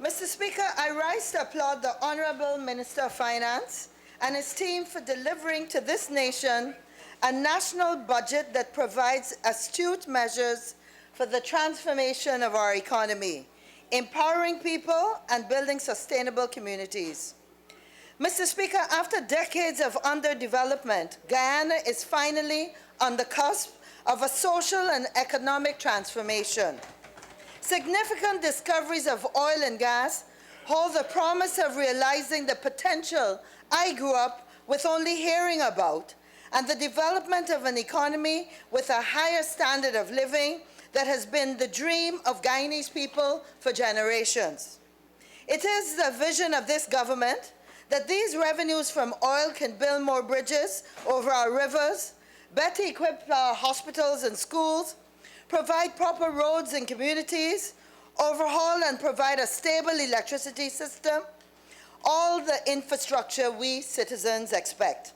Mr. Speaker, I rise to applaud the Honourable Minister of Finance and his team for delivering to this nation a national budget that provides astute measures for the transformation of our economy, empowering people and building sustainable communities. Mr. Speaker, after decades of underdevelopment, Guyana is finally on the cusp of a social and economic transformation. Significant discoveries of oil and gas hold the promise of realizing the potential I grew up with only hearing about, and the development of an economy with a higher standard of living that has been the dream of Guyanese people for generations. It is the vision of this government that these revenues from oil can build more bridges over our rivers, better equip our hospitals and schools, provide proper roads in communities, overhaul and provide a stable electricity system, all the infrastructure we citizens expect,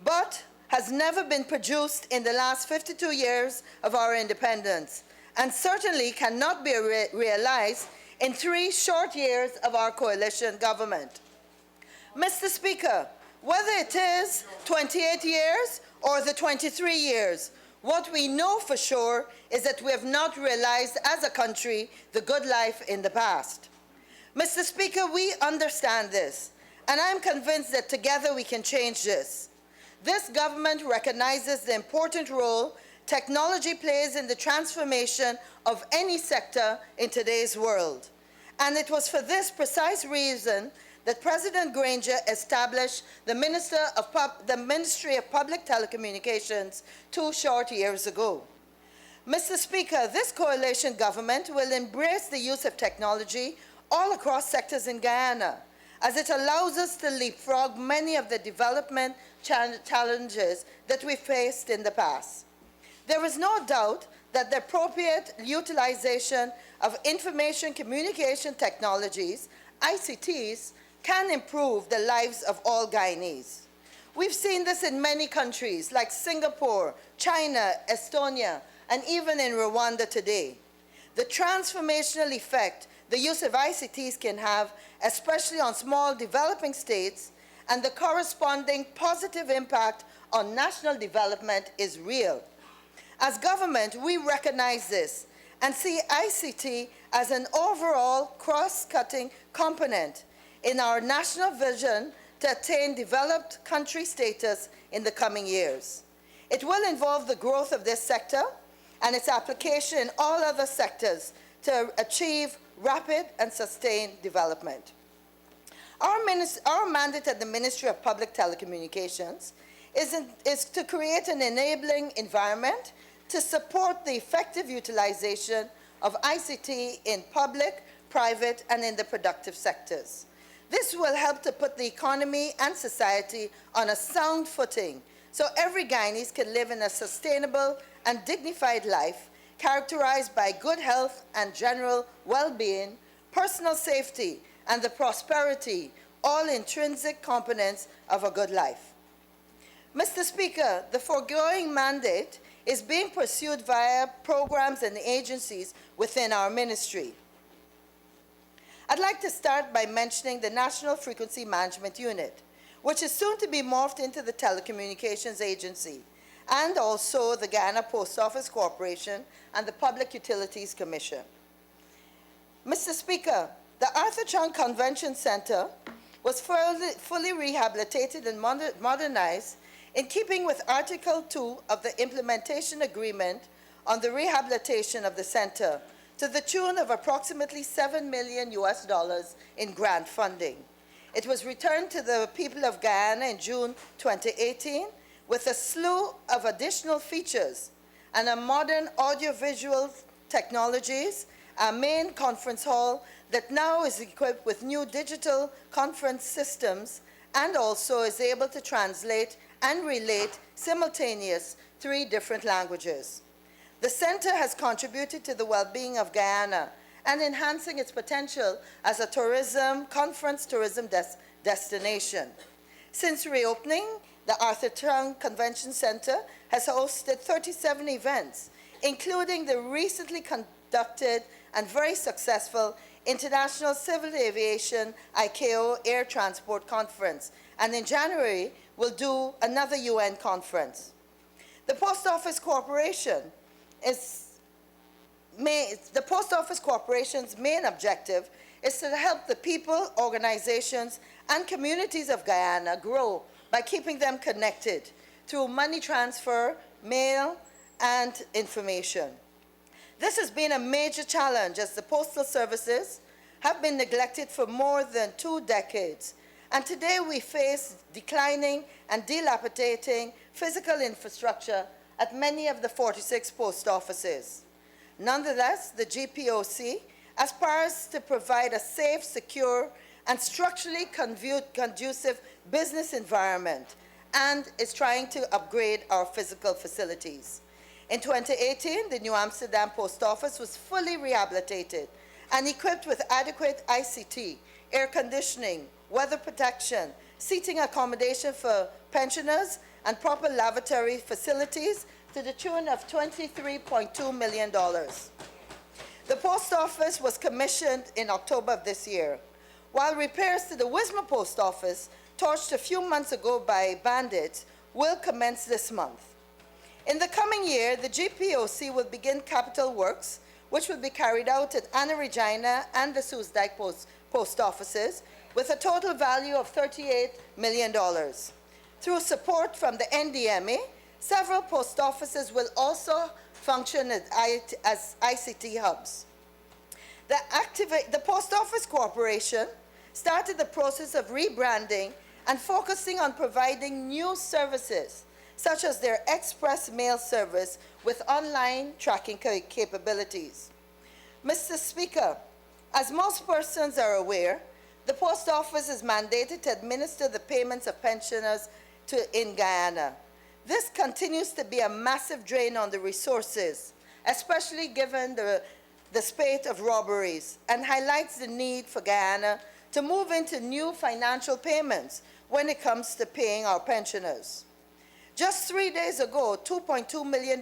but has never been produced in the last 52 years of our independence, and certainly cannot be realized in 3 short years of our coalition government. Mr. Speaker, whether it is 28 years or the 23 years, what we know for sure is that we have not realized as a country the good life in the past. Mr. Speaker, we understand this, and I'm convinced that together we can change this. This government recognizes the important role technology plays in the transformation of any sector in today's world. And it was for this precise reason that President Granger established the Ministry of Public Telecommunications 2 short years ago. Mr. Speaker, this coalition government will embrace the use of technology all across sectors in Guyana, as it allows us to leapfrog many of the development challenges that we faced in the past. There is no doubt that the appropriate utilization of information communication technologies, ICTs, can improve the lives of all Guyanese. We've seen this in many countries like Singapore, China, Estonia, and even in Rwanda today. The transformational effect the use of ICTs can have, especially on small developing states, and the corresponding positive impact on national development is real. As government, we recognize this and see ICT as an overall cross-cutting component in our national vision to attain developed country status in the coming years. It will involve the growth of this sector and its application in all other sectors to achieve rapid and sustained development. Our mandate at the Ministry of Public Telecommunications is to create an enabling environment to support the effective utilization of ICT in public, private, and in the productive sectors. This will help to put the economy and society on a sound footing so every Guyanese can live in a sustainable and dignified life characterized by good health and general well-being, personal safety, and the prosperity, all intrinsic components of a good life. Mr. Speaker, the foregoing mandate is being pursued via programs and agencies within our ministry. I'd like to start by mentioning the National Frequency Management Unit, which is soon to be morphed into the Telecommunications Agency, and also the Guyana Post Office Corporation and the Public Utilities Commission. Mr. Speaker, the Arthur Chung Convention Center was fully rehabilitated and modernized in keeping with Article 2 of the Implementation Agreement on the rehabilitation of the center, to the tune of approximately $7 million in grant funding. It was returned to the people of Guyana in June 2018 with a slew of additional features and a modern audiovisual technologies, a main conference hall that now is equipped with new digital conference systems and also is able to translate and relate simultaneous 3 different languages. The center has contributed to the well-being of Guyana and enhancing its potential as a conference tourism destination. Since reopening, the Arthur Chung Convention Center has hosted 37 events, including the recently conducted and very successful International Civil Aviation ICAO Air Transport Conference, and in January, we'll do another UN conference. The Post Office Corporation the Post Office Corporation's main objective is to help the people, organizations, and communities of Guyana grow by keeping them connected through money transfer, mail, and information. This has been a major challenge as the postal services have been neglected for more than 2 decades. And today we face declining and dilapidating physical infrastructure at many of the 46 post offices. Nonetheless, the GPOC aspires to provide a safe, secure, and structurally conducive business environment and is trying to upgrade our physical facilities. In 2018, the New Amsterdam Post Office was fully rehabilitated and equipped with adequate ICT, air conditioning, weather protection, seating accommodation for pensioners, and proper lavatory facilities to the tune of $23.2 million. The post office was commissioned in October of this year, while repairs to the Wismar Post Office, torched a few months ago by bandits, will commence this month. In the coming year, the GPOC will begin capital works, which will be carried out at Anna Regina and the Soesdijk post offices, with a total value of $38 million. Through support from the NDMA, several post offices will also function as ICT hubs. The Post Office Corporation started the process of rebranding and focusing on providing new services, such as their express mail service with online tracking capabilities. Mr. Speaker, as most persons are aware, the Post Office is mandated to administer the payments of pensioners in Guyana. This continues to be a massive drain on the resources, especially given the spate of robberies, and highlights the need for Guyana to move into new financial payments when it comes to paying our pensioners. Just 3 days ago, $2.2 million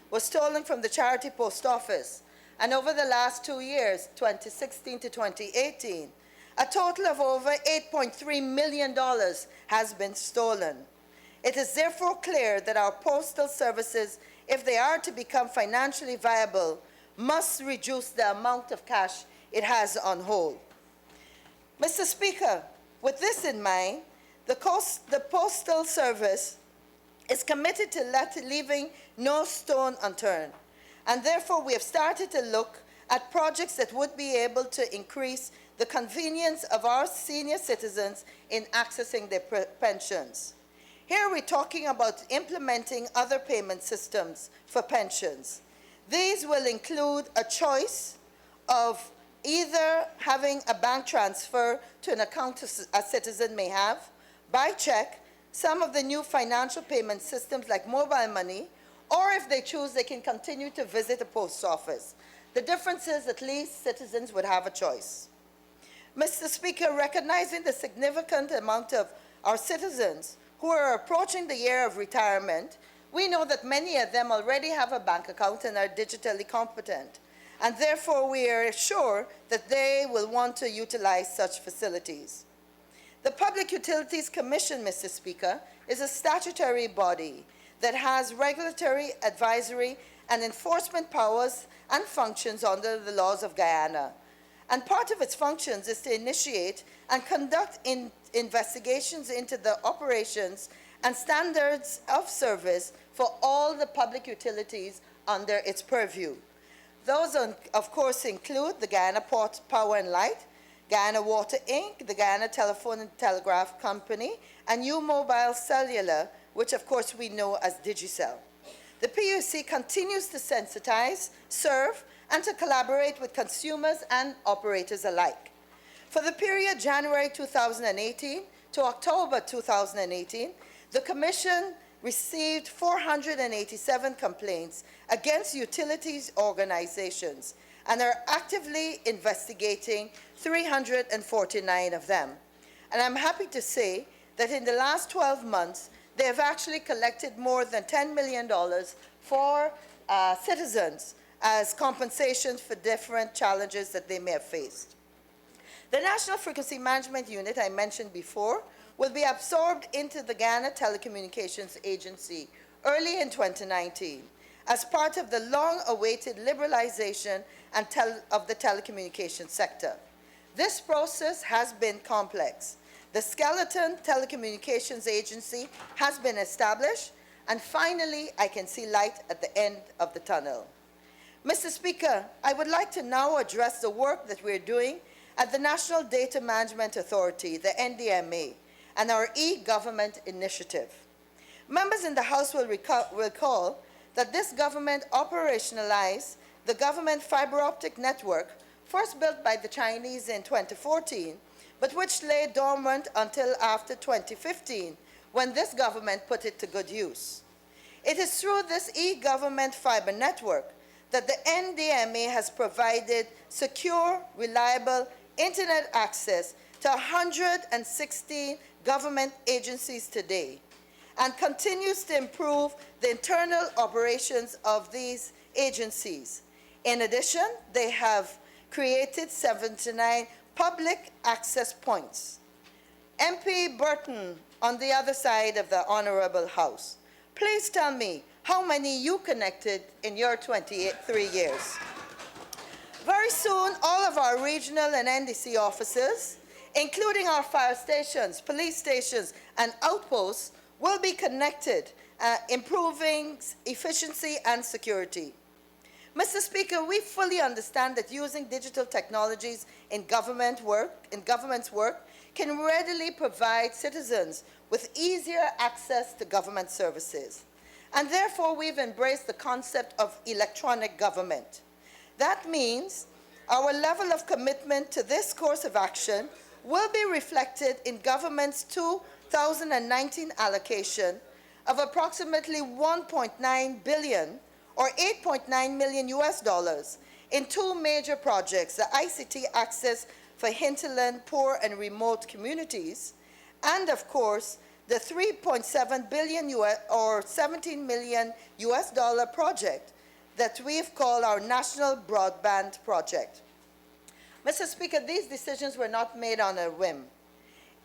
was stolen from the Charity Post Office, and over the last 2 years, 2016 to 2018, a total of over $8.3 million has been stolen. It is therefore clear that our postal services, if they are to become financially viable, must reduce the amount of cash it has on hold. Mr. Speaker, with this in mind, the Postal Service is committed to leaving no stone unturned, and therefore we have started to look at projects that would be able to increase the convenience of our senior citizens in accessing their pensions. Here we're talking about implementing other payment systems for pensions. These will include a choice of either having a bank transfer to an account a citizen may have, by check, some of the new financial payment systems like mobile money, or if they choose, they can continue to visit a post office. The difference is at least citizens would have a choice. Mr. Speaker, recognizing the significant amount of our citizens who are approaching the year of retirement, we know that many of them already have a bank account and are digitally competent, and therefore we are sure that they will want to utilize such facilities. The Public Utilities Commission, Mr. Speaker, is a statutory body that has regulatory, advisory, and enforcement powers and functions under the laws of Guyana. And part of its functions is to initiate and conduct investigations into the operations and standards of service for all the public utilities under its purview. Those, of course, include the Guyana Power and Light, Guyana Water Inc., the Guyana Telephone and Telegraph Company, and U Mobile Cellular, which of course we know as Digicel. The PUC continues to sensitize, serve, and to collaborate with consumers and operators alike. For the period January 2018 to October 2018, the Commission received 487 complaints against utilities organizations and are actively investigating 349 of them. And I'm happy to say that in the last 12 months, they have actually collected more than $10 million for citizens as compensation for different challenges that they may have faced. The National Frequency Management Unit I mentioned before will be absorbed into the Guyana Telecommunications Agency early in 2019 as part of the long-awaited liberalization of the telecommunications sector. This process has been complex. The skeleton telecommunications agency has been established, and finally, I can see light at the end of the tunnel. Mr. Speaker, I would like to now address the work that we're doing at the National Data Management Authority, the NDMA, and our e-government initiative. Members in the House will recall that this government operationalized the government fiber optic network first built by the Chinese in 2014, but which lay dormant until after 2015, when this government put it to good use. It is through this e-government fiber network that the NDMA has provided secure, reliable internet access to 116 government agencies today, and continues to improve the internal operations of these agencies. In addition, they have created 79 public access points. MP Burton, on the other side of the Honorable House, please tell me how many you connected in your 23 years. Very soon, all of our regional and NDC offices, including our fire stations, police stations, and outposts, will be connected, improving efficiency and security. Mr. Speaker, we fully understand that using digital technologies in government's work can readily provide citizens with easier access to government services. And therefore, we've embraced the concept of electronic government. That means our level of commitment to this course of action will be reflected in government's 2019 allocation of approximately $1.9 billion or 8.9 million US dollars in two major projects, the ICT access for hinterland, poor and remote communities, and of course, the 3.7 billion or 17 million US dollar project that we've called our National Broadband Project. Mr. Speaker, these decisions were not made on a whim.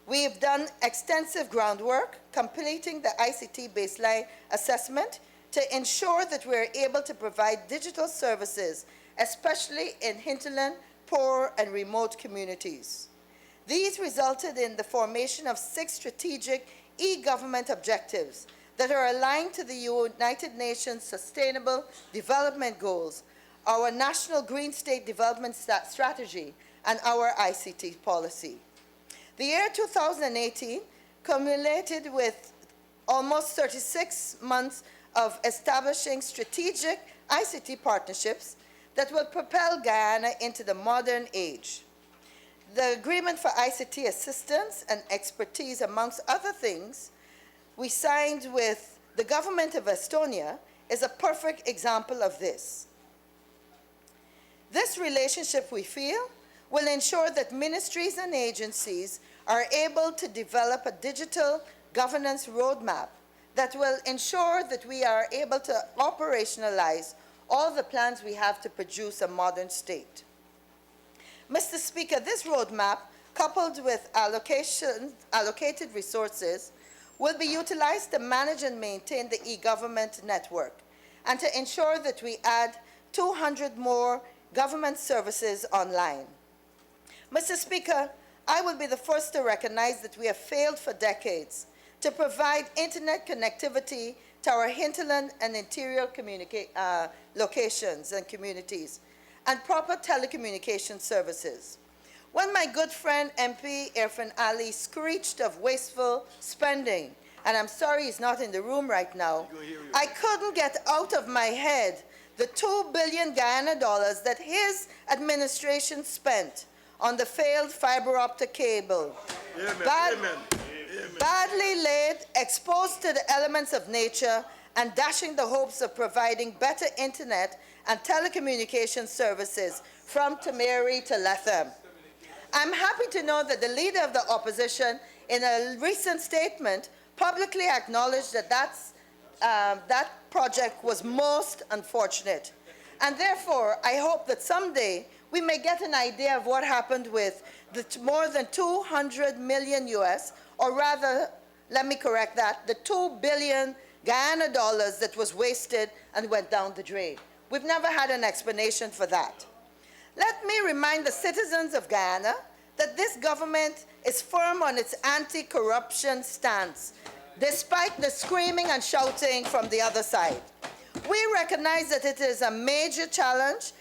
We've done extensive groundwork, completing the ICT baseline assessment to ensure that we're able to provide digital services, especially in hinterland, poor, and remote communities. These resulted in the formation of 6 strategic e-government objectives that are aligned to the United Nations Sustainable Development Goals, our National Green State Development Strategy, and our ICT policy. The year 2018 culminated with almost 36 months of establishing strategic ICT partnerships that will propel Guyana into the modern age. The agreement for ICT assistance and expertise, amongst other things, we signed with the government of Estonia is a perfect example of this. This relationship, we feel, will ensure that ministries and agencies are able to develop a digital governance roadmap that will ensure that we are able to operationalize all the plans we have to produce a modern state. Mr. Speaker, this roadmap, coupled with allocated resources, will be utilized to manage and maintain the e-government network and to ensure that we add 200 more government services online. Mr. Speaker, I will be the first to recognize that we have failed for decades to provide internet connectivity to our hinterland and interior locations and communities, and proper telecommunication services. When my good friend MP Irfan Ali screeched of wasteful spending, and I'm sorry he's not in the room right now, I couldn't get out of my head the $2 billion Guyana dollars that his administration spent on the failed fiber optic cable. Badly laid, exposed to the elements of nature, and dashing the hopes of providing better internet and telecommunication services from Tamari to Latham. I'm happy to know that the leader of the opposition, in a recent statement, publicly acknowledged that that project was most unfortunate. And therefore, I hope that someday we may get an idea of what happened with the more than 200 million US, or rather, let me correct that, the 2 billion Guyana dollars that was wasted and went down the drain. We've never had an explanation for that. Let me remind the citizens of Guyana that this government is firm on its anti-corruption stance, despite the screaming and shouting from the other side. We recognize that it is a major challenge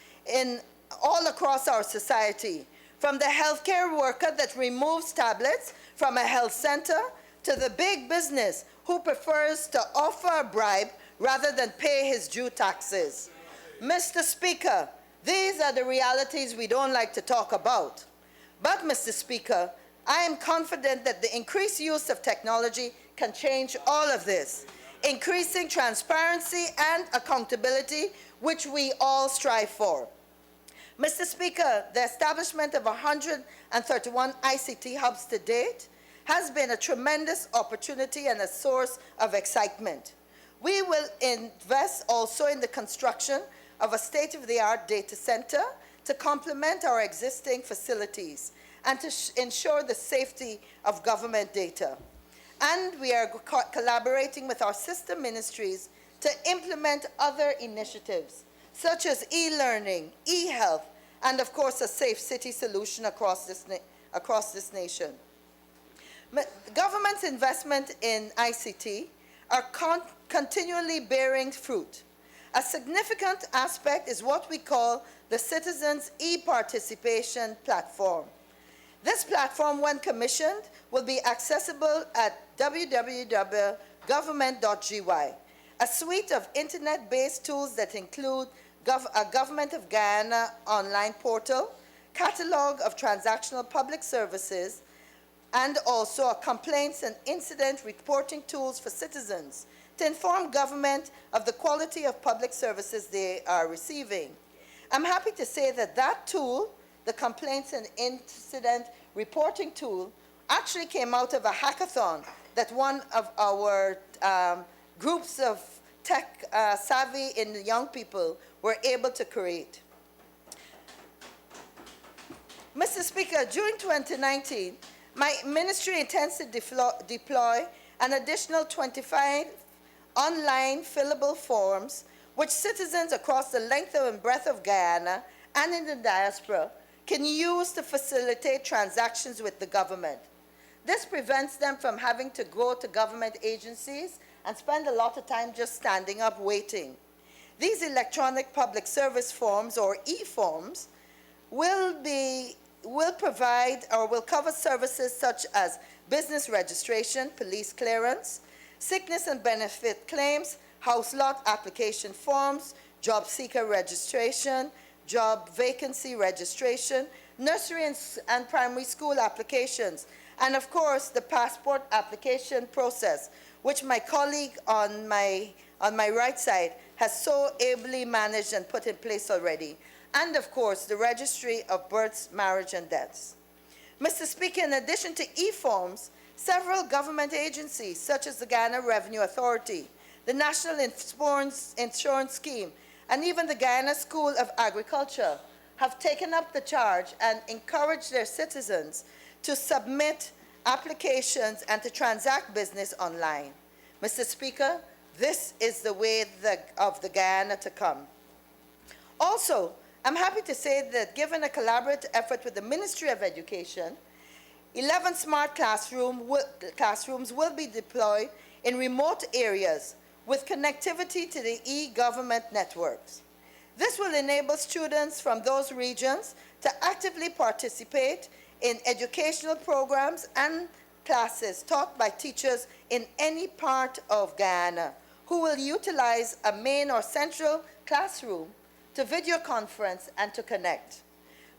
all across our society, from the healthcare worker that removes tablets from a health center to the big business who prefers to offer a bribe rather than pay his due taxes. Mr. Speaker, these are the realities we don't like to talk about. But, Mr. Speaker, I am confident that the increased use of technology can change all of this, increasing transparency and accountability, which we all strive for. Mr. Speaker, the establishment of 131 ICT hubs to date has been a tremendous opportunity and a source of excitement. We will invest also in the construction of a state-of-the-art data center to complement our existing facilities and to ensure the safety of government data. And we are collaborating with our sister ministries to implement other initiatives, such as e-learning, e-health, and of course a safe city solution across this nation. Government's investment in ICT are continually bearing fruit. A significant aspect is what we call the Citizens e-participation platform. This platform, when commissioned, will be accessible at www.government.gy, a suite of internet-based tools that include a Government of Guyana online portal, catalog of transactional public services, and also a complaints and incident reporting tools for citizens to inform government of the quality of public services they are receiving. I'm happy to say that that tool, the complaints and incident reporting tool, actually came out of a hackathon that one of our groups of tech savvy in the young people were able to create. Mr. Speaker, during 2019, my ministry intends to deploy an additional 25 online fillable forms which citizens across the length and breadth of Guyana and in the diaspora can use to facilitate transactions with the government. This prevents them from having to go to government agencies and spend a lot of time just standing up waiting. These electronic public service forms, or e-forms, will provide or will cover services such as business registration, police clearance, sickness and benefit claims, house lot application forms, job seeker registration, job vacancy registration, nursery and primary school applications, and of course the passport application process, which my colleague on my right side has so ably managed and put in place already, and of course the registry of births, marriage, and deaths. Mr. Speaker, in addition to e-forms, several government agencies, such as the Guyana Revenue Authority, the National Insurance Scheme, and even the Guyana School of Agriculture, have taken up the charge and encouraged their citizens to submit applications and to transact business online. Mr. Speaker, this is the way of the Guyana to come. Also, I'm happy to say that given a collaborative effort with the Ministry of Education, 11 smart classrooms will be deployed in remote areas with connectivity to the e-government networks. This will enable students from those regions to actively participate in educational programs and classes taught by teachers in any part of Guyana, who will utilize a main or central classroom to video conference and to connect.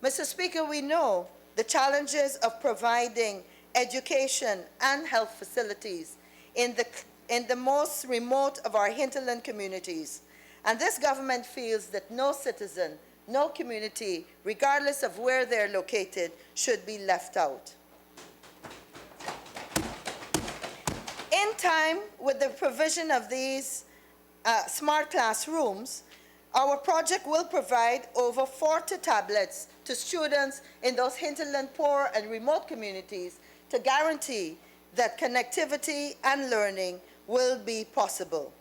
Mr. Speaker, we know the challenges of providing education and health facilities in the most remote of our hinterland communities. And this government feels that no citizen, no community, regardless of where they're located, should be left out. In time with the provision of these smart classrooms, Our project will provide over 40 tablets to students in those hinterland poor and remote communities to guarantee that connectivity and learning will be possible.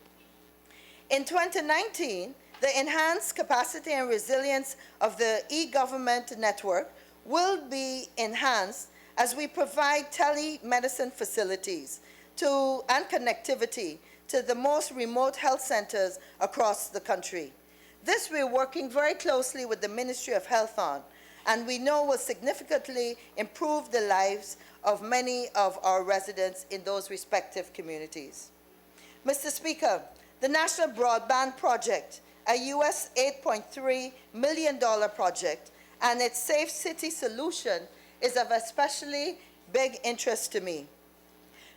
In 2019, the enhanced capacity and resilience of the e-government network will be enhanced as we provide telemedicine facilities and connectivity to the most remote health centers across the country. This we're working very closely with the Ministry of Health on, and we know will significantly improve the lives of many of our residents in those respective communities. Mr. Speaker, the National Broadband Project, a US $8.3 million project, and its Safe City solution is of especially big interest to me.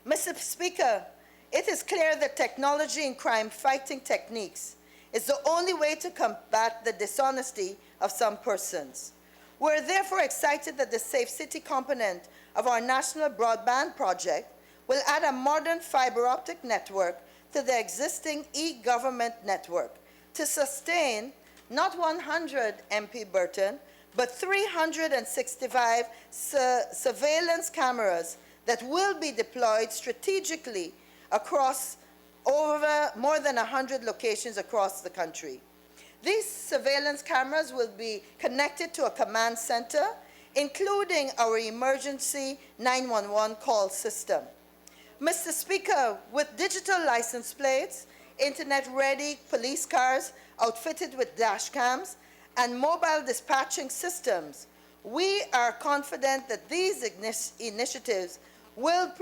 Mr. Speaker, it is clear that technology and crime-fighting techniques is the only way to combat the dishonesty of some persons. We're therefore excited that the Safe City component of our national broadband project will add a modern fiber optic network to the existing e-government network to sustain not 100 MP Burton, but 365 surveillance cameras that will be deployed strategically across over more than 100 locations across the country. These surveillance cameras will be connected to a command center, including our emergency 911 call system. Mr. Speaker, with digital license plates, internet-ready police cars outfitted with dash cams, and mobile dispatching systems, we are confident that these initiatives will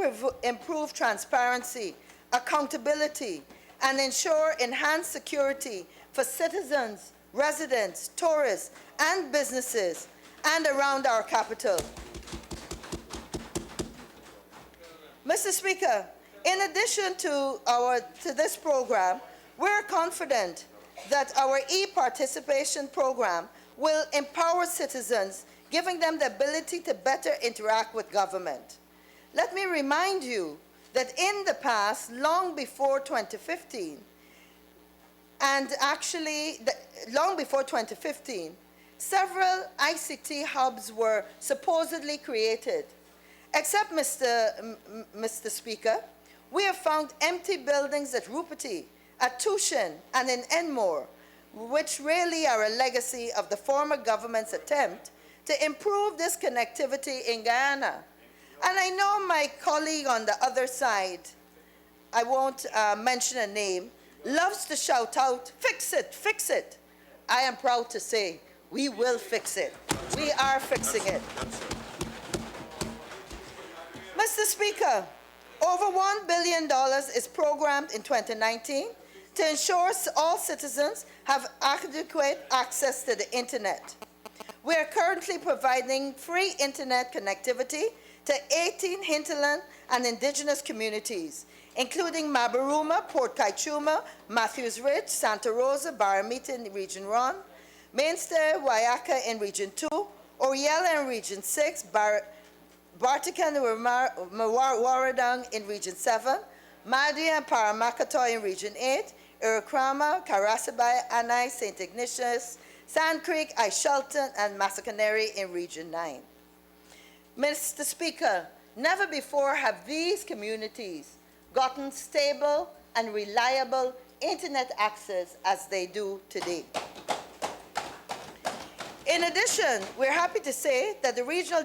improve transparency, accountability, and ensure enhanced security for citizens, residents, tourists, and businesses, and around our capital. Mr. Speaker, in addition to this program, we're confident that our e-participation program will empower citizens, giving them the ability to better interact with government. Let me remind you that in the past, long before 2015, and actually long before 2015, several ICT hubs were supposedly created. Except, Mr. Speaker, we have found empty buildings at Rupati, at Tushin, and in Enmore, which really are a legacy of the former government's attempt to improve this connectivity in Guyana. And I know my colleague on the other side, I won't mention a name, loves to shout out, "Fix it, fix it." I am proud to say, we will fix it. We are fixing it. Mr. Speaker, over $1 billion is programmed in 2019 to ensure all citizens have adequate access to the internet. We are currently providing free internet connectivity to 18 hinterland and indigenous communities, including Mabaruma, Port Kaituma, Matthews Ridge, Santa Rosa, Baramita in Region 1, Mainstay, Wayaka in Region 2, Oriella in Region 6, Bartikan and Waradang in Region 7, Madi and Paramakatoy in Region 8, Irakrama, Karasabay, Anai, St. Ignatius, Sand Creek, Aishelton, and Massaconeri in Region 9. Mr. Speaker, never before have these communities gotten stable and reliable internet access as they do today. In addition, we're happy to say that the regional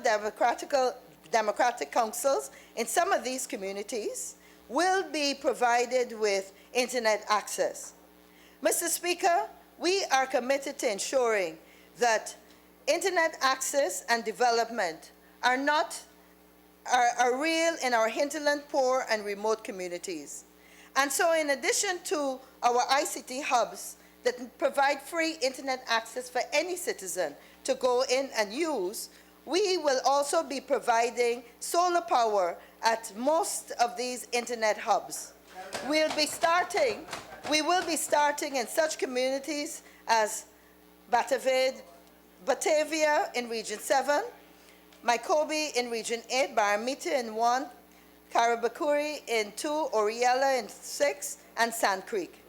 democratic councils in some of these communities will be provided with internet access. Mr. Speaker, we are committed to ensuring that internet access and development are real in our hinterland poor and remote communities. And so in addition to our ICT hubs that provide free internet access for any citizen to go in and use, we will also be providing solar power at most of these internet hubs. We will be starting in such communities as Batavia in Region 7, Maikobi in Region 8, Baramita in 1, Karabakuri in 2, Oriella in 6, and Sand Creek.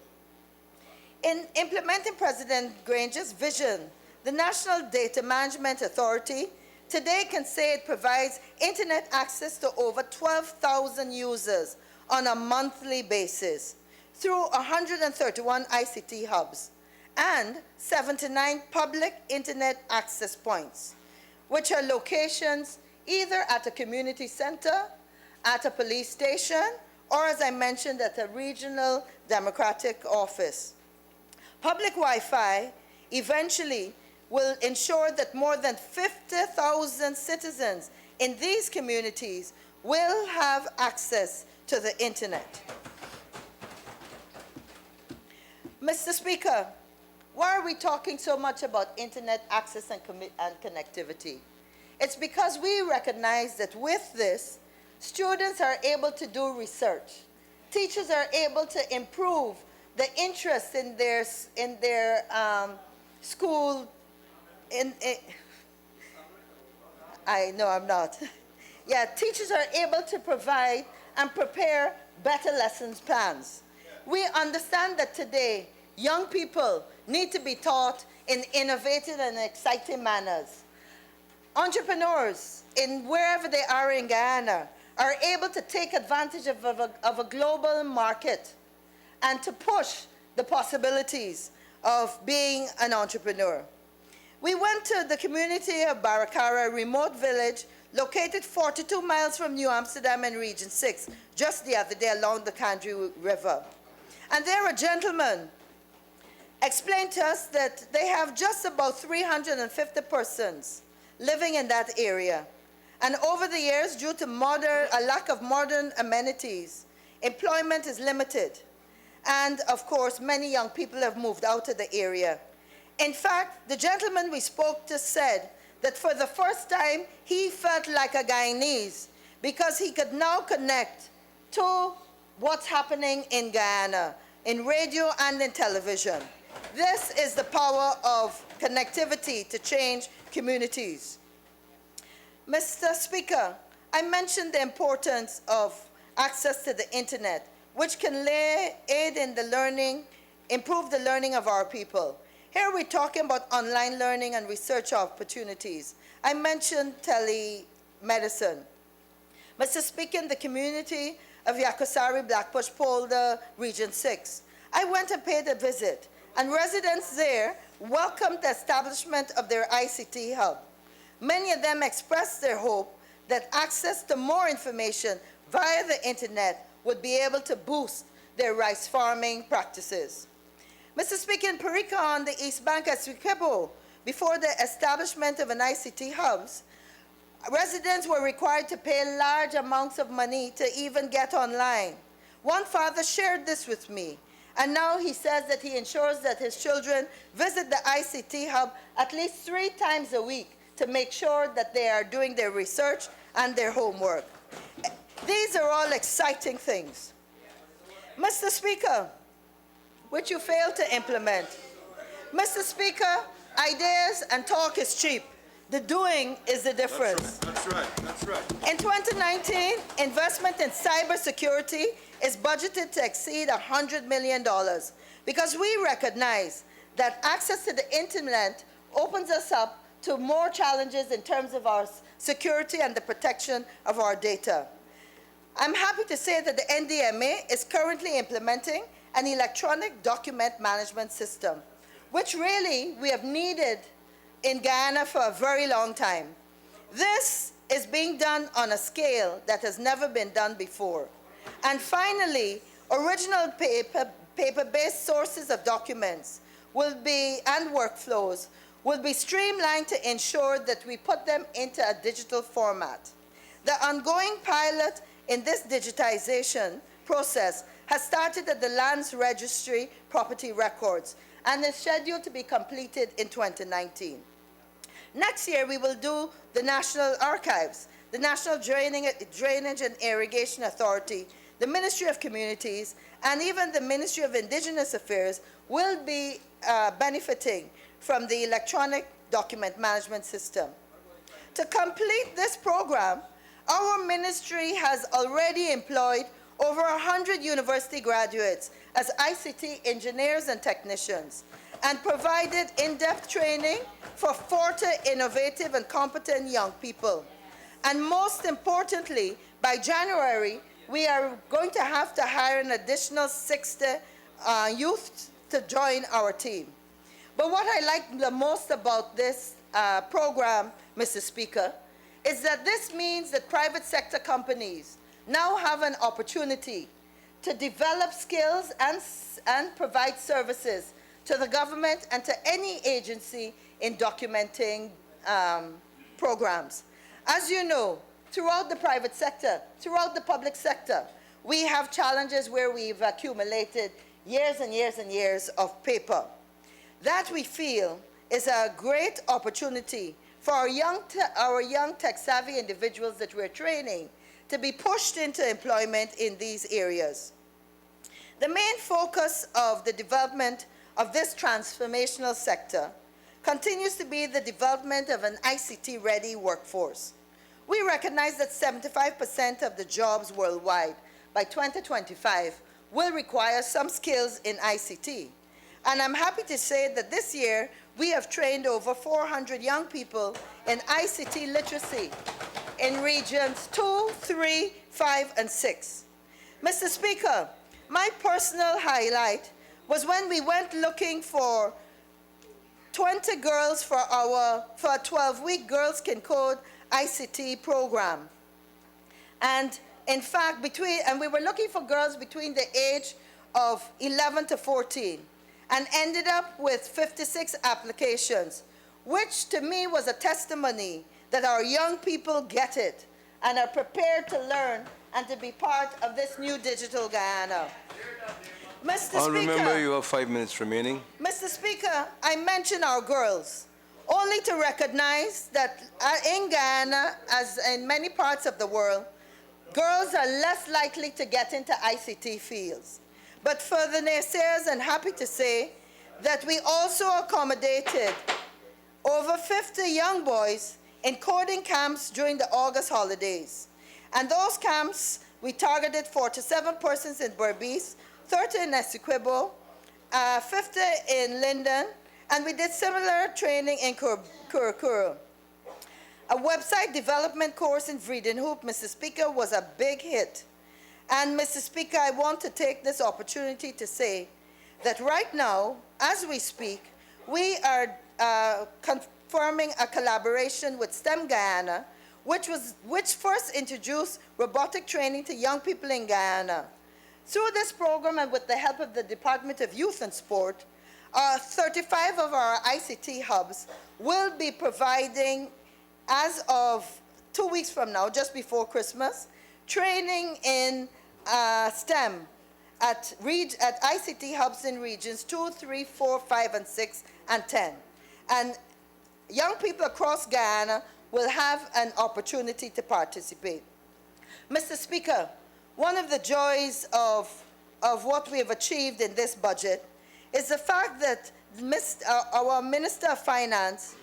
In implementing President Granger's vision, the National Data Management Authority today can say it provides internet access to over 12,000 users on a monthly basis through 131 ICT hubs and 79 public internet access points, which are locations either at a community center, at a police station, or as I mentioned, at a regional democratic office. Public Wi-Fi eventually will ensure that more than 50,000 citizens in these communities will have access to the internet. Mr. Speaker, why are we talking so much about internet access and connectivity? It's because we recognize that with this, students are able to do research. Teachers are able to improve the interest in their school. I know I'm not. Yeah, teachers are able to provide and prepare better lessons plans. We understand that today, young people need to be taught in innovative and exciting manners. Entrepreneurs, in wherever they are in Guyana, are able to take advantage of a global market and to push the possibilities of being an entrepreneur. We went to the community of Barakara, a remote village located 42 miles from New Amsterdam in Region 6, just the other day along the Kandri River. And there a gentleman explained to us that they have just about 350 persons living in that area. And over the years, due to a lack of modern amenities, employment is limited. And of course, many young people have moved out of the area. In fact, the gentleman we spoke to said that for the first time, he felt like a Guyanese because he could now connect to what's happening in Guyana, in radio and in television. This is the power of connectivity to change communities. Mr. Speaker, I mentioned the importance of access to the internet, which can aid in the learning, improve the learning of our people. Here we're talking about online learning and research opportunities. I mentioned telemedicine. Mr. Speaker, in the community of Yakosari, Blackbush Polder, Region 6, I went and paid a visit, and residents there welcomed the establishment of their ICT hub. Many of them expressed their hope that access to more information via the internet would be able to boost their rice farming practices. Mr. Speaker, in Parika on the East Bank at Swikebo, before the establishment of an ICT hubs, residents were required to pay large amounts of money to even get online. One father shared this with me, and now he says that he ensures that his children visit the ICT hub at least 3 times a week to make sure that they are doing their research and their homework. These are all exciting things. Mr. Speaker, which you failed to implement. Mr. Speaker, ideas and talk is cheap. The doing is the difference. That's right. That's right. In 2019, investment in cybersecurity is budgeted to exceed $100 million because we recognize that access to the internet opens us up to more challenges in terms of our security and the protection of our data. I'm happy to say that the NDMA is currently implementing an electronic document management system, which really we have needed in Guyana for a very long time. This is being done on a scale that has never been done before. And finally, original paper-based sources of documents and workflows will be streamlined to ensure that we put them into a digital format. The ongoing pilot in this digitization process has started at the Lands Registry Property Records and is scheduled to be completed in 2019. Next year, we will do the National Archives, the National Drainage and Irrigation Authority, the Ministry of Communities, and even the Ministry of Indigenous Affairs will be benefiting from the electronic document management system. To complete this program, our ministry has already employed over 100 university graduates as ICT engineers and technicians, and provided in-depth training for 40 innovative and competent young people. And most importantly, by January, we are going to have to hire an additional 60 youth to join our team. But what I like the most about this program, Mr. Speaker, is that this means that private sector companies now have an opportunity to develop skills and provide services to the government and to any agency in documenting programs. As you know, throughout the private sector, throughout the public sector, we have challenges where we've accumulated years and years and years of paper. That we feel is a great opportunity for our young tech-savvy individuals that we're training to be pushed into employment in these areas. The main focus of the development of this transformational sector continues to be the development of an ICT-ready workforce. We recognize that 75% of the jobs worldwide by 2025 will require some skills in ICT. And I'm happy to say that this year we have trained over 400 young people in ICT literacy in regions 2, 3, 5, and 6. Mr. Speaker, my personal highlight was when we went looking for 20 girls for a 12-week Girls Can Code ICT program. And in fact, we were looking for girls between the age of 11 to 14 and ended up with 56 applications, which to me was a testimony that our young people get it and are prepared to learn and to be part of this new digital Guyana. Mr. I'll Speaker, remember you have 5 minutes remaining. Mr. Speaker, I mention our girls only to recognize that in Guyana, as in many parts of the world, girls are less likely to get into ICT fields. But for the naysayers, I'm happy to say that we also accommodated over 50 young boys in coding camps during the August holidays. And those camps, we targeted 47 persons in Berbice, 30 in Essequibo, 50 in Linden, and we did similar training in Curacao. A website development course in Vredenhoop, Mr. Speaker, was a big hit. And Mr. Speaker, I want to take this opportunity to say that right now, as we speak, we are confirming a collaboration with STEM Guyana, which first introduced robotic training to young people in Guyana. Through this program and with the help of the Department of Youth and Sport, 35 of our ICT hubs will be providing, as of 2 weeks from now, just before Christmas, training in STEM at ICT hubs in regions 2, 3, 4, 5, and 6, and 10. And young people across Guyana will have an opportunity to participate. Mr. Speaker, one of the joys of what we have achieved in this budget is the fact that our Minister of Finance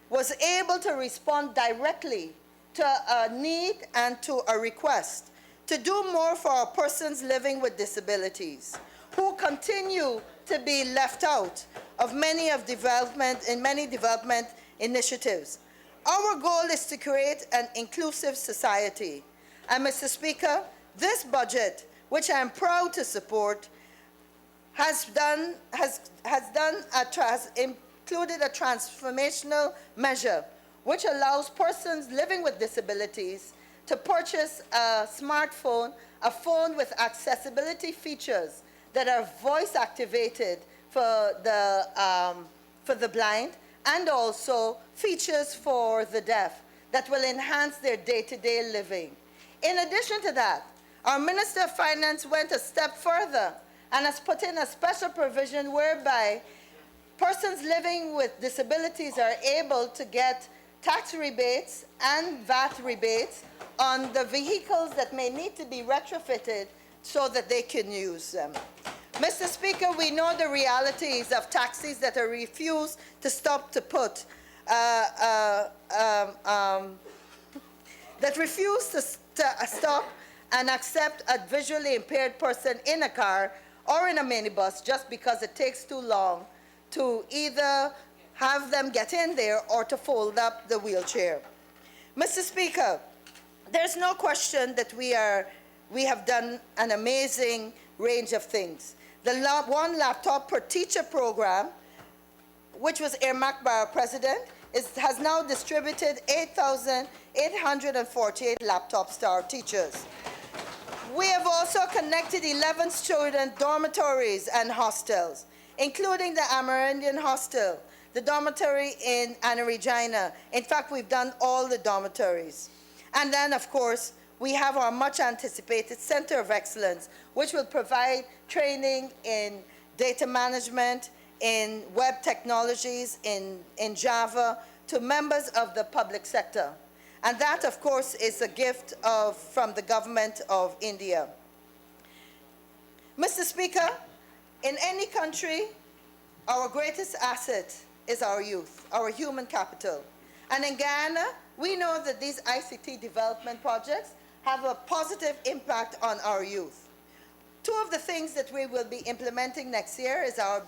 was able to respond directly to a need and to a request to do more for our persons living with disabilities, who continue to be left out of many development initiatives. Our goal is to create an inclusive society. And Mr. Speaker, this budget, which I am proud to support, has included a transformational measure which allows persons living with disabilities to purchase a smartphone, a phone with accessibility features that are voice activated for the blind, and also features for the deaf that will enhance their day-to-day living. In addition to that, our Minister of Finance went a step further and has put in a special provision whereby persons living with disabilities are able to get tax rebates and VAT rebates on the vehicles that may need to be retrofitted so that they can use them. Mr. Speaker, we know the realities of taxis that are refused to stop to put, that refuse to stop and accept a visually impaired person in a car or in a minibus just because it takes too long to either have them get in there or to fold up the wheelchair. Mr. Speaker, there's no question that we have done an amazing range of things. The one laptop per teacher program, which was earmarked by our president, has now distributed 8,848 laptops to our teachers. We have also connected 11 student dormitories and hostels, including the Amerindian Hostel, the dormitory in Guyana. In fact, we've done all the dormitories. And then, of course, we have our much-anticipated Center of Excellence, which will provide training in data management, in web technologies, in Java, to members of the public sector. And that, of course, is a gift from the government of India. Mr. Speaker, in any country, our greatest asset is our youth, our human capital. And in Guyana, we know that these ICT development projects have a positive impact on our youth. Two of the things that we will be implementing next year is our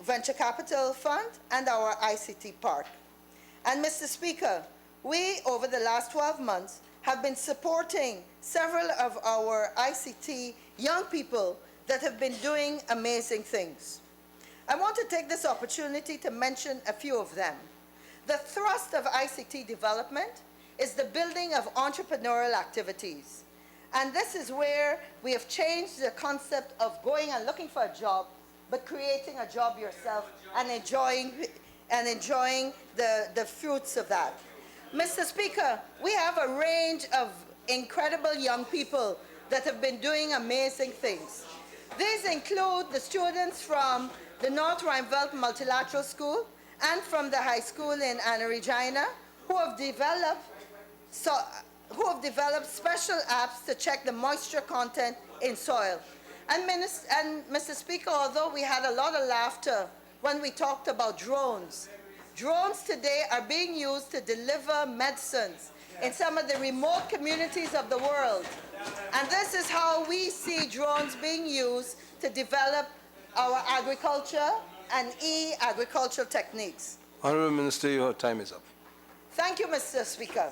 Venture Capital Fund and our ICT Park. And Mr. Speaker, we, over the last 12 months, have been supporting several of our ICT young people that have been doing amazing things. I want to take this opportunity to mention a few of them. The thrust of ICT development is the building of entrepreneurial activities. And this is where we have changed the concept of going and looking for a job, but creating a job yourself and enjoying the fruits of that. Mr. Speaker, we have a range of incredible young people that have been doing amazing things. These include the students from the North Rhine-Welt Multilateral School and from the high school in Regina, who have developed special apps to check the moisture content in soil. And Mr. Speaker, although we had a lot of laughter when we talked about drones, drones today are being used to deliver medicines in some of the remote communities of the world. And this is how we see drones being used to develop our agriculture and e-agricultural techniques. Honourable Minister, your time is up. Thank you, Mr. Speaker.